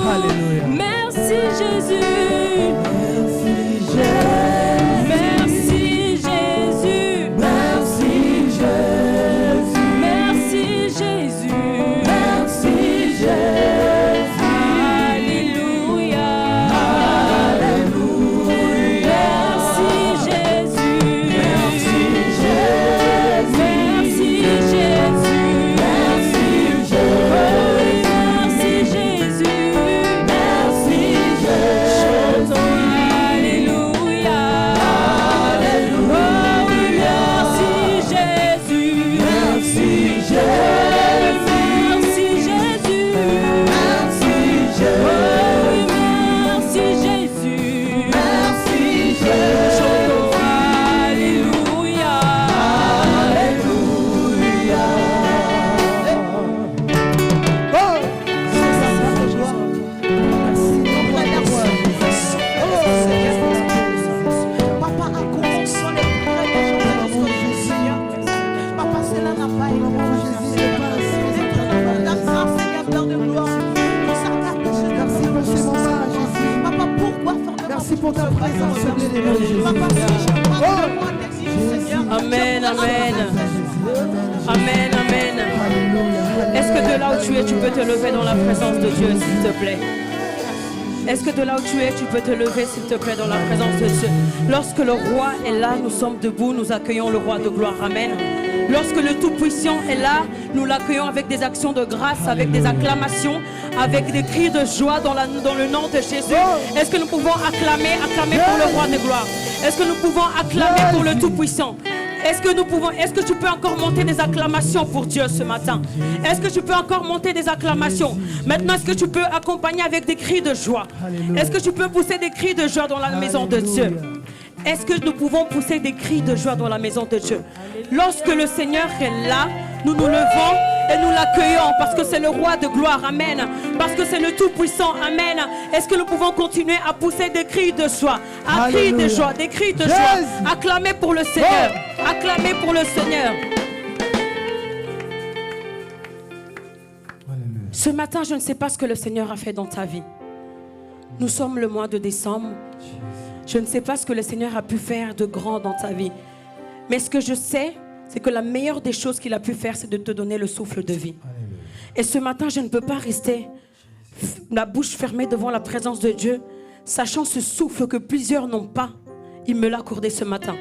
Alléluia. Merci Jésus. Merci Jésus. Merci Jésus. Merci Jésus. Merci Jésus. Alléluia. Alléluia. Merci Jésus. Merci Jésus. Merci Jésus. Merci Jésus. Merci Jésus. Merci Jésus. Alléluia. Alléluia. Merci Jésus. Merci Jésus. Merci Jésus. Merci Jésus. Merci Jésus. Merci Jésus. Chantons Alléluia. Alléluia. Oh, c'est ça, notre joie. Merci, Papa a commencé les progrès des gens de Jésus. Papa, cela n'a pas été la grâce, Seigneur, plein de gloire. Nous s'attardons sur merci pour ce moment, Jésus. Papa, pourquoi faire Merci pour ta présence, Jésus. Papa, si je parle de moi, t'exige, Seigneur. Amen, amen. Amen, amen. Alléluia. Est-ce que de là où tu es, tu peux te lever dans la présence de Dieu, s'il te plaît? Est-ce que de là où tu es, tu peux te lever, s'il te plaît, dans la présence de Dieu? Lorsque le roi est là, nous sommes debout, nous accueillons le roi de gloire. Amen. Lorsque le Tout-Puissant est là, nous l'accueillons avec des actions de grâce, avec des acclamations, avec des cris de joie dans le nom de Jésus. Est-ce que nous pouvons acclamer pour le roi de gloire? Est-ce que nous pouvons acclamer pour le Tout-Puissant? Est-ce que tu peux encore monter des acclamations pour Dieu ce matin? Est-ce que tu peux encore monter des acclamations? Maintenant, est-ce que tu peux accompagner avec des cris de joie? Est-ce que tu peux pousser des cris de joie dans la maison de Dieu? Est-ce que nous pouvons pousser des cris de joie dans la maison de Dieu? Lorsque le Seigneur est là, nous nous levons et nous l'accueillons parce que c'est le roi de gloire. Amen. Parce que c'est le Tout-Puissant. Amen. Est-ce que nous pouvons continuer à pousser des cris de joie? À cris de joie, des cris de joie. Acclamer pour le Seigneur. Acclamer pour le Seigneur. Ce matin, je ne sais pas ce que le Seigneur a fait dans ta vie. Nous sommes le mois de décembre. Je ne sais pas ce que le Seigneur a pu faire de grand dans ta vie. Mais ce que je sais, c'est que la meilleure des choses qu'il a pu faire, c'est de te donner le souffle de vie. Et ce matin, je ne peux pas rester la bouche fermée devant la présence de Dieu, sachant ce souffle que plusieurs n'ont pas. Il me l'a accordé ce matin.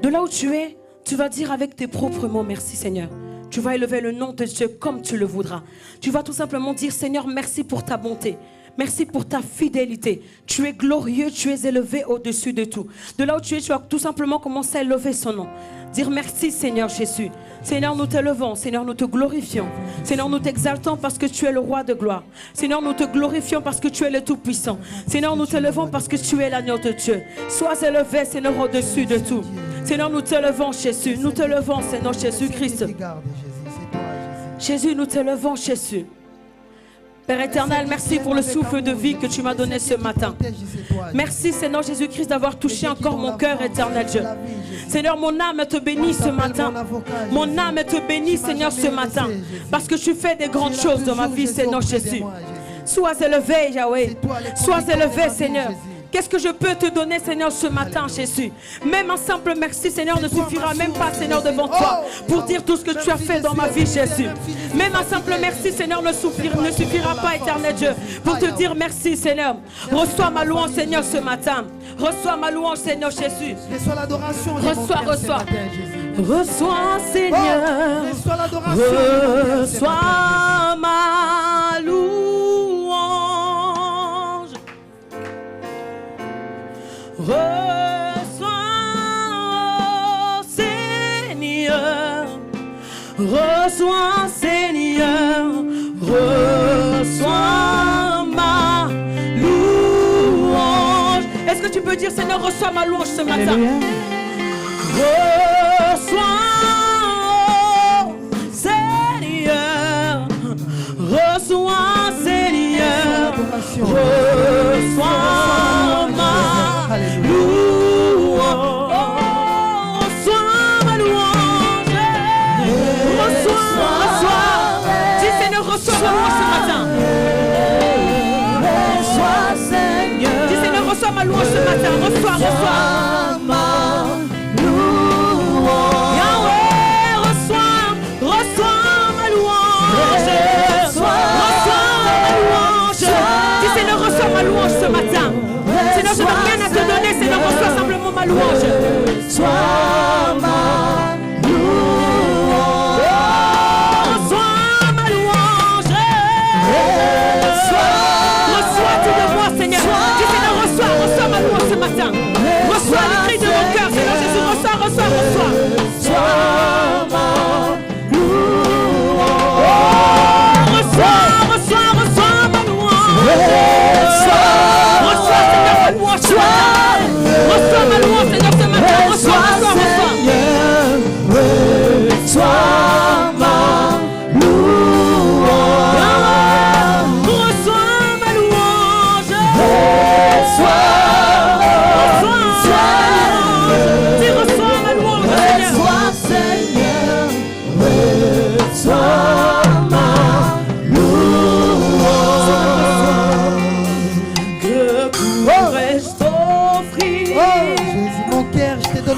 De là où tu es, tu vas dire avec tes propres mots, merci Seigneur. Tu vas élever le nom de Dieu comme tu le voudras. Tu vas tout simplement dire, Seigneur, merci pour ta bonté. Merci pour ta fidélité. Tu es glorieux, tu es élevé au-dessus de tout. De là où tu es, tu vas tout simplement commencer à élever son nom. Dire merci Seigneur Jésus. Seigneur, nous t'élevons. Seigneur, nous te glorifions. Seigneur, nous t'exaltons parce que tu es le roi de gloire. Seigneur, nous te glorifions parce que tu es le Tout-Puissant. Seigneur, nous t'élevons parce que tu es l'agneau de Dieu. Sois élevé, Seigneur, au-dessus de tout. Seigneur, nous t'élevons Jésus. Nous t'élevons, Seigneur Jésus-Christ. Jésus, nous t'élevons Jésus. Père éternel, merci pour le souffle de vie que tu m'as donné ce matin. Merci Seigneur Jésus-Christ d'avoir touché encore mon cœur éternel Dieu. Seigneur, mon âme te bénit ce matin. Mon âme te bénit Seigneur ce matin. Parce que tu fais des grandes choses dans ma vie Seigneur Jésus. Sois élevé Yahweh. Sois élevé Seigneur. Qu'est-ce que je peux te donner, Seigneur, ce matin, Jésus? Même un simple merci, Seigneur, ne suffira même pas, Seigneur, devant toi, pour dire tout ce que tu as fait dans ma vie, Jésus. Même un simple merci, Seigneur, ne suffira pas, éternel Dieu, pour te dire merci, Seigneur. Reçois ma louange, Seigneur, ce matin. Reçois ma louange, Seigneur Jésus. Reçois l'adoration. Reçois. Reçois, Seigneur. Reçois ma louange. Reçois, Seigneur. Reçois, Seigneur. Reçois ma louange. Est-ce que tu peux dire, Seigneur, reçois ma louange ce matin? Reçois, Seigneur. Reçois, Seigneur. Reçois ma louange. Reçois ma louange. Reçois. Dis, Seigneur, reçois ma louange ce matin. matin. Reçois, reçois. Yahweh, reçois ma louange. Reçois ma louange. Dis Seigneur, reçois ma louange ce matin. Seigneur, je n'ai rien à te donner. Seigneur, reçois simplement ma louange. Reçois ma louange. Reçois tout de moi, Seigneur. Dis Seigneur, reçois ma louange ce matin. Reçois les cris de mon cœur, Seigneur Jésus. Reçois. Reçois ma louange. Reçois, Seigneur, ma louange ce matin. Reçois ma louange, Seigneur, ce matin. Reçois.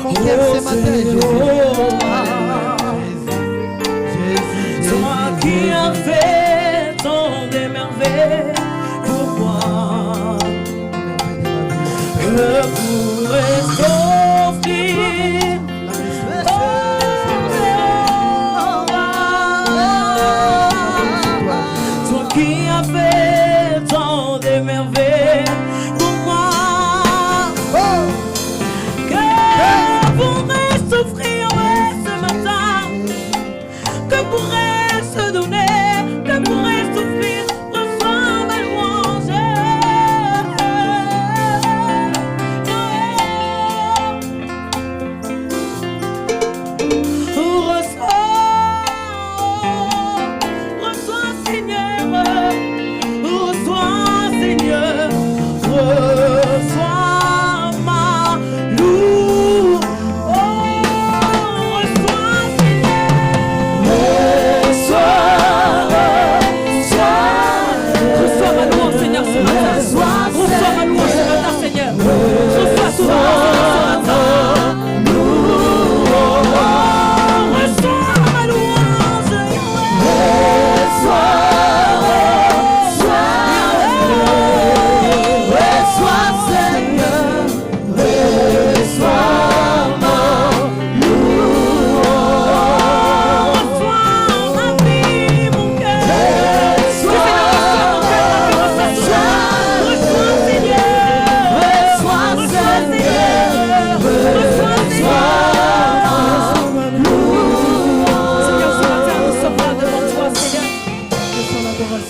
Mon cœur ce matin, Jésus. Toi qui as fait tant de merveilles pour moi, que pourrais-je t'offrir? Toi qui as fait tant de merveilles pour moi, souffrir ce matin, que pourrais-je te donner, que pourrais-je t'offrir? Reçois ma louange. Reçois Seigneur, reçois Seigneur, reçois ma louange.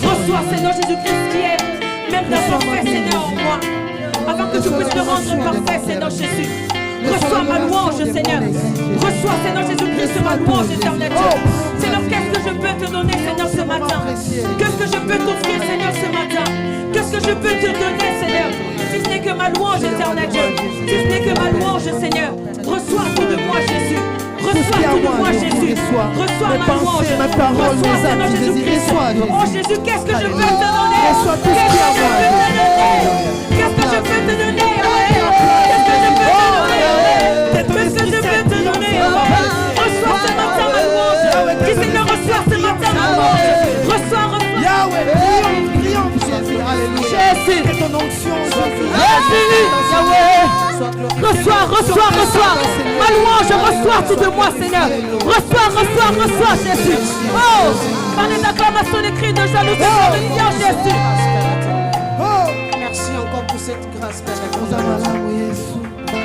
Reçois, Seigneur Jésus-Christ, qui est même d'un parfait, Seigneur, en moi, afin que tu puisses te rendre parfait, Seigneur Jésus. Reçois ma louange, Seigneur. Reçois, Seigneur Jésus-Christ, ma louange éternelle. Seigneur, qu'est-ce que je peux te donner, Seigneur, ce matin? Qu'est-ce que je peux t'offrir, Seigneur, ce matin? Qu'est-ce que je peux te donner, Seigneur? Si ce n'est que ma louange éternelle, Dieu. Si ce n'est que ma louange, Seigneur. Reçois tout de moi, Jésus. Reçois tout de moi, Jésus. Reçois ma louange. Reçois, Seigneur Jésus-Christ. Oh Jésus, qu'est-ce que je peux te donner? Qu'est-ce que je peux te donner? Qu'est-ce que je peux te donner? Qu'est-ce que je peux te donner? Qu'est-ce que je peux te donner? Reçois ce matin ma louange. Dis Seigneur, reçois ce matin ma louange. Reçois. Yahweh, triomphe, Jésus. Alléluia. Jésus. Que ton onction soit Reçois ma louange, reçois tout de moi, Seigneur. Reçois, Jésus. Oh, par les acclamations, les cris de joie, nous te glorifions, Jésus. Merci encore pour cette grâce, Père.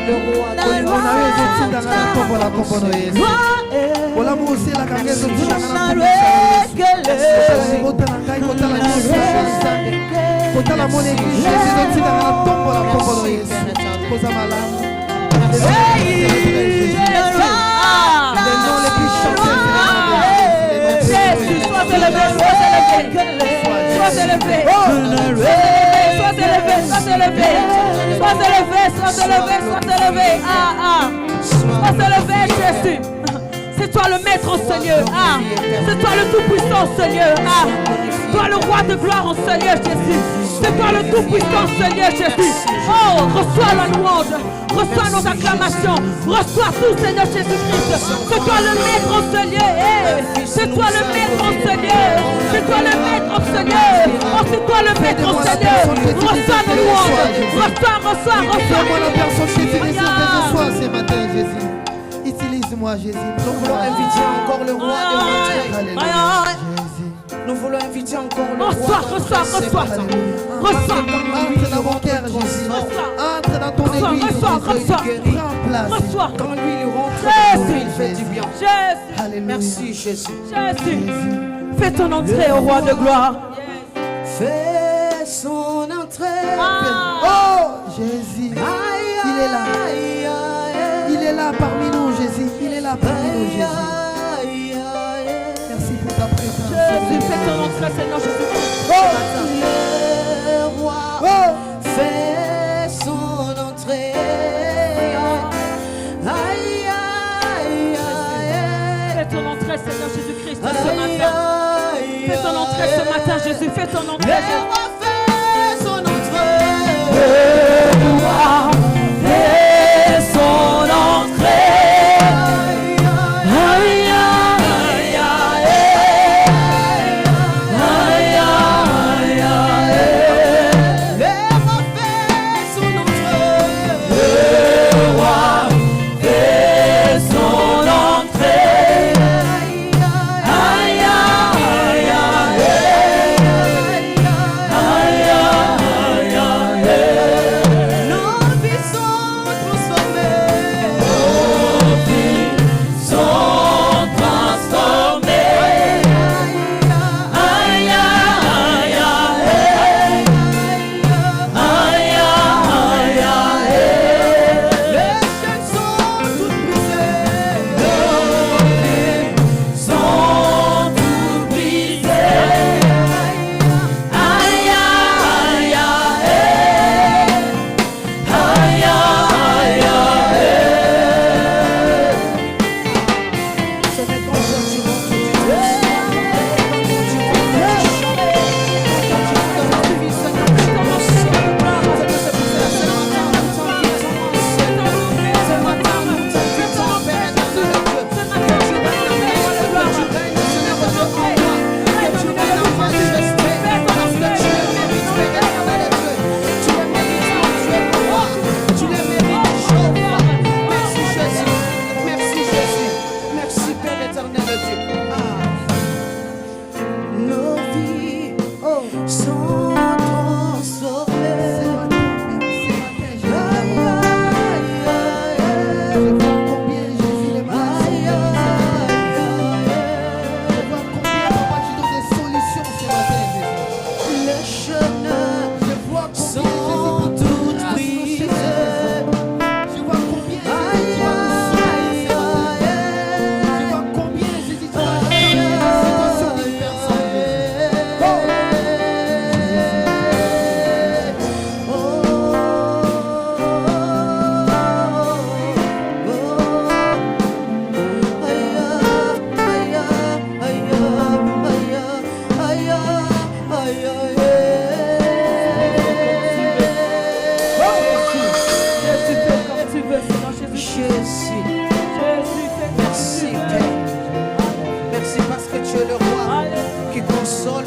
Le roi, Sois élevé, Jésus. C'est toi le maître, Seigneur. C'est toi le tout-puissant, Seigneur. Toi le roi de gloire, Seigneur Jésus. C'est toi le Tout-Puissant, Seigneur Jésus. Oh, reçois la louange, reçois nos acclamations, reçois tout, Seigneur Jésus-Christ. C'est toi le maître, oh Seigneur. C'est toi le maître, oh Seigneur. C'est toi le maître, oh Seigneur. Oh, c'est toi le maître, oh Seigneur. Reçois nos louanges. Reçois. Moi la personne qui utilise ce ce matin, Jésus. Utilise-moi, Jésus. Nous voulons inviter encore le roi de rentrer. Alléluia. Jésus. Nous voulons inviter encore le roi. Reçois. Entre dans mon cœur, Jésus. Entre dans ton église, reçois. Jésus. Prends place. Reçois. Quand lui il rentre, Jésus. il fait du bien. Jésus. Alléluia. Merci Jésus. Fais ton entrée au roi de gloire. Fais son entrée. Oh, Jésus. Il est là. Il est là parmi nous, Jésus. Il est là parmi nous, Jésus. Merci pour ta présence. Jésus, fais ton entrée, Seigneur Jésus. Le roi fait son entrée. Fais ton entrée, Seigneur Jésus-Christ, ce matin. Fais ton entrée ce matin, Jésus. Fais ton entrée. Le roi fait son entrée. Le roi fait son entrée.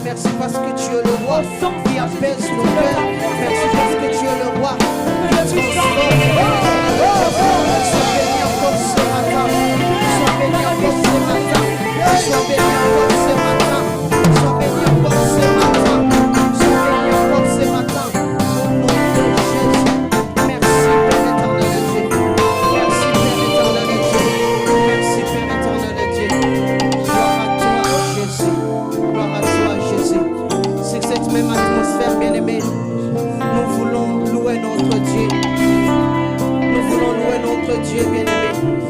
Merci parce que tu es le roi qui apaise nos cœurs. Merci parce que tu es le roi qui transforme. Sois béni encore ce matin. Sois béni encore ce matin. Sois béni encore ce matin. Sois béni encore ce matin. Sois béni encore ce matin. Au nom de Jésus. Merci Père éternel de Dieu. Merci Père éternel de Dieu. Merci Père éternel de Dieu. Gloire à toi Jésus. Gloire à toi Jésus. C'est que cette même atmosphère bien-aimée, nous voulons louer notre Dieu. Nous voulons louer notre Dieu bien-aimé.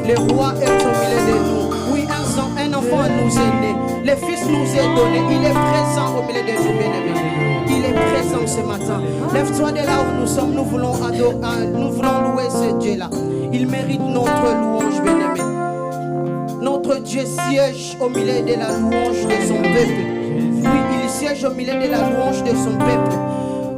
Le roi est au milieu de nous. Oui, un enfant nous est né. Le Fils nous est donné. Il est présent au milieu de nous bien-aimés. Il est présent ce matin. Lève-toi de là où nous sommes. Nous voulons adorer, nous voulons louer ce Dieu-là. Il mérite notre louange bien-aimé. Notre Dieu siège au milieu de la louange de son peuple. Oui, il siège au milieu de la louange de son peuple.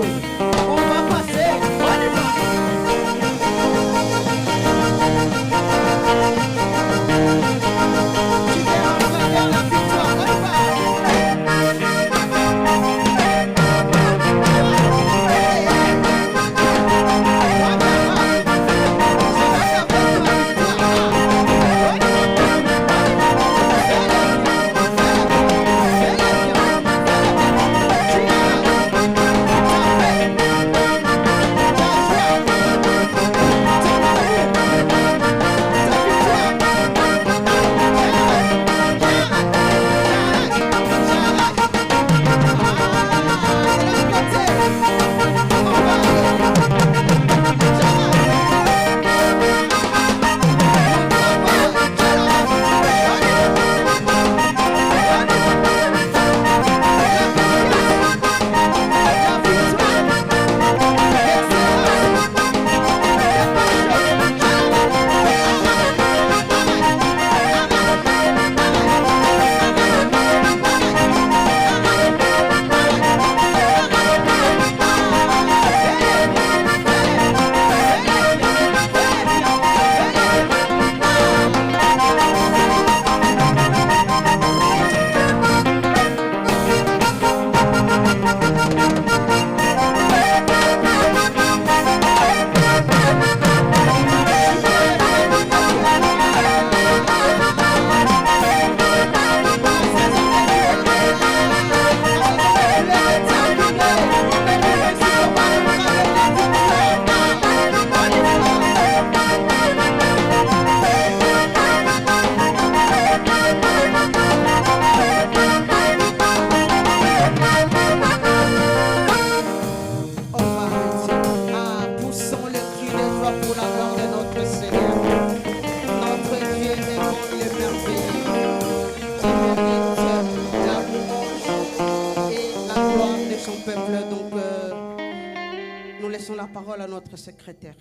On va passer. On y va. Tu viens enfin vers la victoire. On y va. Peuple, donc nous laissons la parole à notre secrétaire.